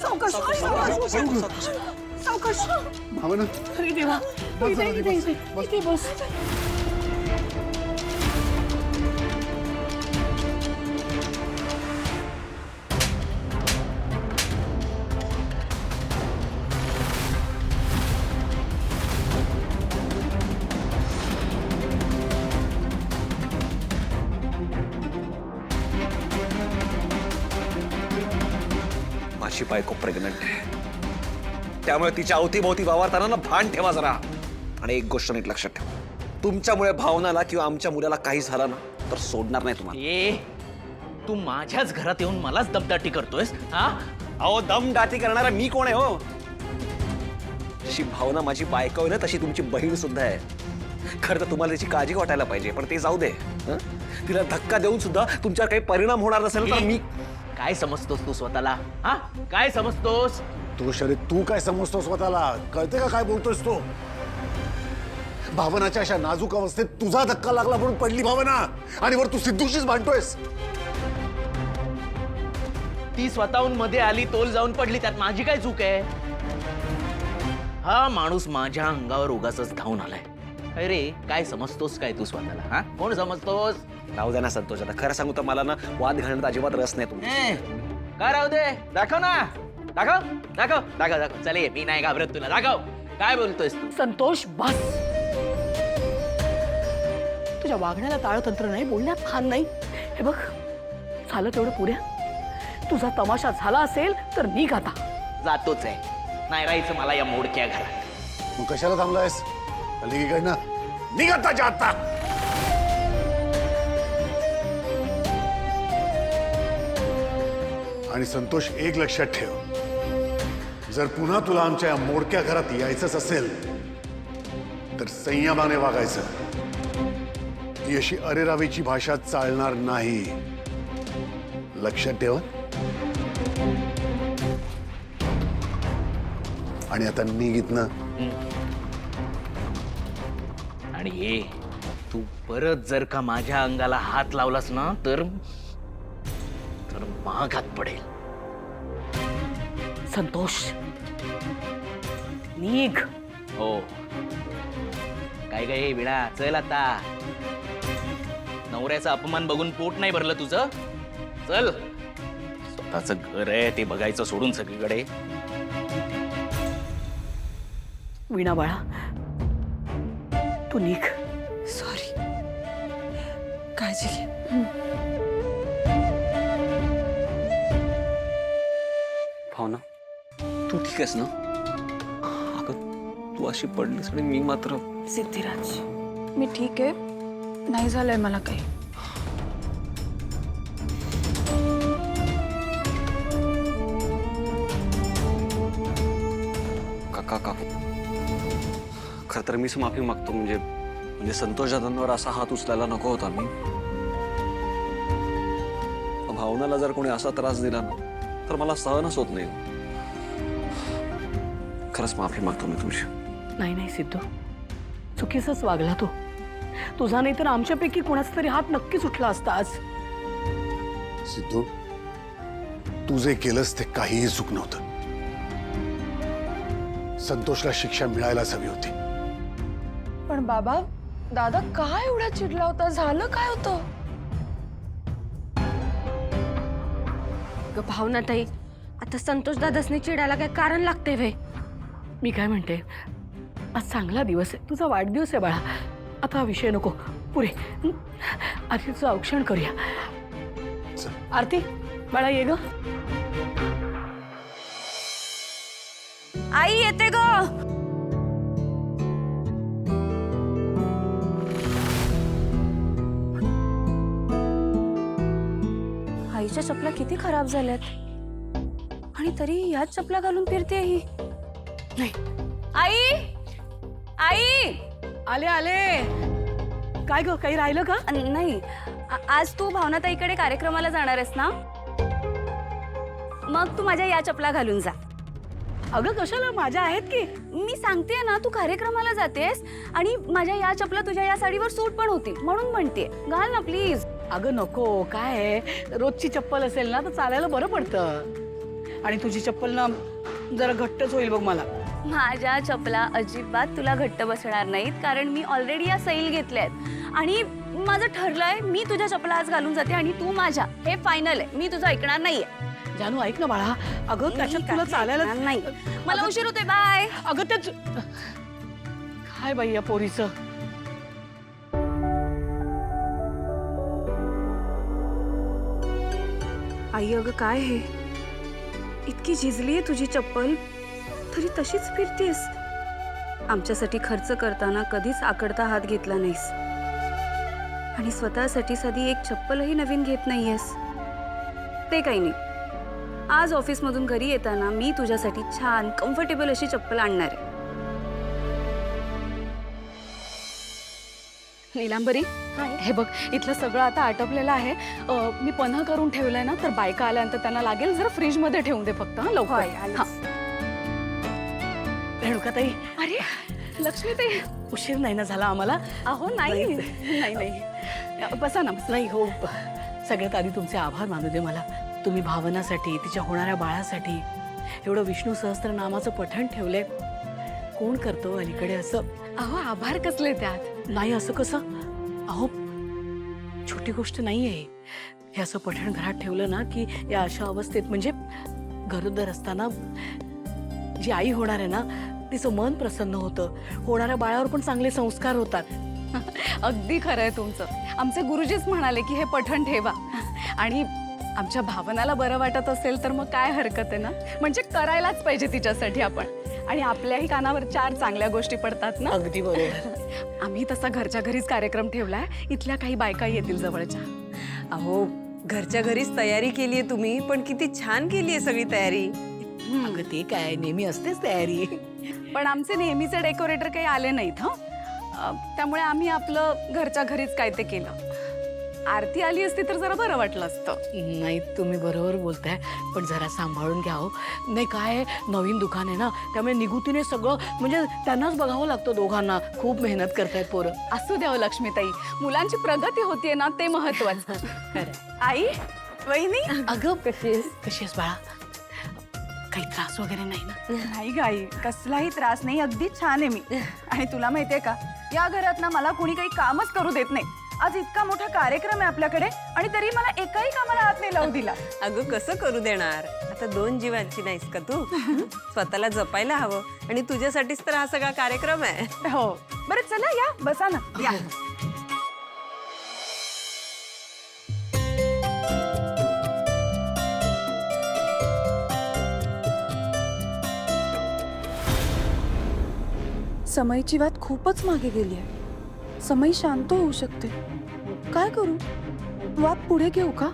सावकाश सावकाश भावना अरे देवा इथे बस माझी बायको प्रेग्नंट आहे, त्यामुळे तिच्या अवतीभोवती वावरताना ना भान ठेवा जरा. आणि एक गोष्ट नीट लक्षात ठेवा, तुमच्यामुळे भावनाला किंवा आमच्या मुलाला काही झालं ना तर सोडणार नाही तुम्हाला. ए तू माझ्याच घरात येऊन मलाच दमदाटी करतोयस हा? अहो दमदाटी करणारा मी कोण आहे हो? जशी भावना माझी बायको आहे ना तशी तुमची बहीण सुद्धा आहे. खरं तर तुम्हाला त्याची काळजी वाटायला पाहिजे, पण ते जाऊ दे. हं? तिला धक्का देऊन सुद्धा तुमच्यावर काही परिणाम होणार नसेल तर मी काय समजतोस तू स्वतःला हा? काय समजतोस तो शरीर तू काय समजतो स्वतःला? कळते का काय बोलतोयस तो? भावनाच्या अशा नाजूक अवस्थेत तुझा धक्का लागला म्हणून पडली भावना, आणि वर तू सिद्धूशीच भांडतोयस. ती स्वतःहून मध्ये आली, तोल जाऊन पडली, त्यात माझी काय चूक आहे? हा माणूस माझ्या अंगावर उगाचच धावून आलाय. अरे काय समजतोस काय तू स्वतःला हा? कोण समजतोस? राहू द्या ना संतोष, आता खरं सांगू तर मला ना वाद घालण्यात अजिबात रस नाही तुमचा. काय राहू दे, दाखव ना, दाखव दाखव दाखव दाखव. चल ये, मी नाही घाबरत तुला. दाखव काय बोलतोयस तू. संतोष बस. तुझ्या वागण्याला ताळतंत्र नाही, बोलण्यात खान नाही. हे बघ झालं तेवढं पुऱ्या. तुझा तमाशा झाला असेल तर निघ आता. जातोच आहे, नाही राहायचं मला या मोडक्या घरात. मग कशाला थांबलायस? अलीकडनं निघता जाता. आणि संतोष एक लक्षात ठेव, जर पुन्हा तुला आमच्या या मोडक्या घरात यायचंच असेल तर संयमाने वागायचं. ही अशी अरेरावीची भाषा चालणार नाही, लक्षात ठेवा. आणि आता निघित ना. आणि हे तू परत जर का माझ्या अंगाला हात लावलास ना तर महागात पडेल. संतोष निघ. हो काय काय विडा, चल आता. नवऱ्याचा अपमान बघून पोट नाही भरलं तुझं? चल, स्वतःचं घर आहे ते बघायचं सोडून सगळीकडे. वीणा बाळा तू निघ. सॉरी, काळजी घे. भावना तू ठीक आहेस ना? अगं तू अशी पडलीस आणि मी मात्र. सिद्धिराज मी ठीक आहे, नाही झालंय मला काही. काका काकू खरं तर मीच माफी मागतो. म्हणजे संतोष दादांवर असा हात उचलायला नको होता मी. भावनाला जर कोणी असा त्रास दिला ना तर मला सहनच होत नाही. खरंच माफी मागतो मी तुझी. नाही नाही सिद्धू, चुकीचाच वागला तो. तुझा नाही तर आमच्यापैकी कोणाचा तरी हात नक्की सुटला असता आज. सिद्धू, तू जे केलंस ते काहीही चूक नव्हतं. संतोषला शिक्षा मिळायलाच हवी होती. पण बाबा, दादा काय एवढा चिडला होता? झालं काय होतं? भावना ताई, आता संतोष दादासने चिडायला काय कारण लागते वे? मी काय म्हणते, आज चांगला दिवस आहे, तुझा वाढदिवस आहे बाळा. आता हा विषय नको, पुरे आधी तुझं औक्षण करूया. आरती बाळा ये ग. आई येते ग. आईच्या चपला किती खराब झाल्यात आणि तरी याच चपला घालून फिरते ही. नाही आई, आई आले आले. काय ग, काही राहिलं का? नाही, आज तू भावनाताईकडे कार्यक्रमाला जाणार आहेस ना? मग तू माझ्या या चपला घालून जा. अगं कशाला, माझ्या आहेत की. मी सांगते ना, तू कार्यक्रमाला जातेस आणि माझ्या या चपला तुझ्या या साडीवर सूट पण होतील म्हणून म्हणते. घाल ना प्लीज. अगं नको, काय आहे, रोजची चप्पल असेल ना तर चालायला बरं पडतं. आणि तुझी चप्पल ना जरा घट्टच होईल बघ मला. माझ्या चपला अजिबात तुला घट्ट बसणार नाहीत, कारण मी ऑलरेडी या सैल घेतल्या आहेत. आणि माझं ठरलंय, मी तुझ्या चपला आज घालून जाते आणि तू माझ्या. हे फायनल आहे, मी तुझं ऐकणार नाहीये. जानू ऐक ना बाळा, अगं त्याच्यात तुला चालायला नाही. मला उशीर होतोय, बाय. अगं त्याच काय बाई या पोरीचं. आई अगं काय हे, इतकी झिजली आहे तुझी चप्पल तरी तशीच फिरतेस. आमच्यासाठी खर्च करताना कधीच आकडता हात घेतला नाहीस आणि स्वतःसाठी साधी एक चप्पलही नवीन घेत नाहीयेस. ते काही नाही, आज ऑफिसमधून घरी येताना मी तुझ्यासाठी छान कम्फर्टेबल अशी चप्पल आणणार आहे. नीलांबरी, हे बघ, इथलं सगळं आता आटपलेलं आहे. मी पन्हा करून ठेवलंय ना, तर बायका आल्यानंतर त्यांना लागेल जरा फ्रीज मध्ये ठेवून दे फक्त. हा लवकर. हा. रेणुकाताई, अरे लक्ष्मीताई, उशीर नाही ना झाला आम्हाला? अहो नाही नाही नाही, बसा ना. नाही हो, सगळ्यात आधी तुमचे आभार मानू दे मला. तुम्ही भावनासाठी, तिच्या होणाऱ्या बाळासाठी एवढं विष्णू सहस्त्रनामाचं पठण ठेवलंय. कोण करतो अलीकडे असं? अहो आभार कसले त्यात? नाही असं कसं? अहो छोटी गोष्ट नाहीये हे असं पठण घरात ठेवलं ना की या अशा अवस्थेत, म्हणजे गरोदर असताना जी आई होणार आहे ना तिचं मन प्रसन्न होतं, होणाऱ्या बाळावर पण चांगले संस्कार होतात. अगदी खरं आहे तुमचं. आमचे गुरुजीच म्हणाले की हे पठण ठेवा, आणि आमच्या भावनाला बरं वाटत असेल तर मग काय हरकत आहे ना. म्हणजे करायलाच पाहिजे तिच्यासाठी आपण, आणि आपल्याही कानावर 4 चांगल्या गोष्टी पडतात ना. अगदी बरोबर. आम्ही तसा घरच्या घरीच कार्यक्रम ठेवलाय. इथल्या काही बायका येतील जवळच्या. अहो घरच्या घरीच तयारी केली आहे तुम्ही, पण किती छान केली आहे सगळी तयारी. अगं ते काय, नेहमी असतेच तयारी. पण आमचे नेहमीचे डेकोरेटर काही आले नाहीत. त्यामुळे आम्ही आपलं घरच्या घरीच काय ते केलं. आरती आली असती तर जरा बरं वाटलं असतं. नाही तुम्ही बरोबर बोलताय, पण जरा सांभाळून घ्या हो. नाही काय, नवीन दुकान आहे ना, त्यामुळे निगुतीने सगळं, म्हणजे त्यांनाच बघावं लागतं दोघांना. खूप मेहनत करतायत पोरं. असू द्यावं लक्ष्मीताई, मुलांची प्रगती होतीये ना, ते महत्वाचं. खरं. आई, वहिनी. अगं कशी आहेस बाळा? काही त्रास वगैरे नाही ना? नाही गाई, कसलाही त्रास नाही, अगदी छान आहे मी. आणि तुला माहितीये का, या घरात ना मला कुणी काही कामच करू देत नाही. आज इतका मोठा कार्यक्रम आहे आपल्याकडे, आणि तरी मला एकाही कामाला हात नाही लावू दिला. अगं कसं करू देणार, आता 2 जीवांची नाहीस का तू? स्वतःला जपायला हवं, आणि तुझ्यासाठीच तर हा सगळा कार्यक्रम आहे. हो, बरं चला या, बसा ना, या. समयची वाट खूपच मागे गेली आहे. समय शांत होऊ शकते. काय करू? वाट पुढे घेऊ का?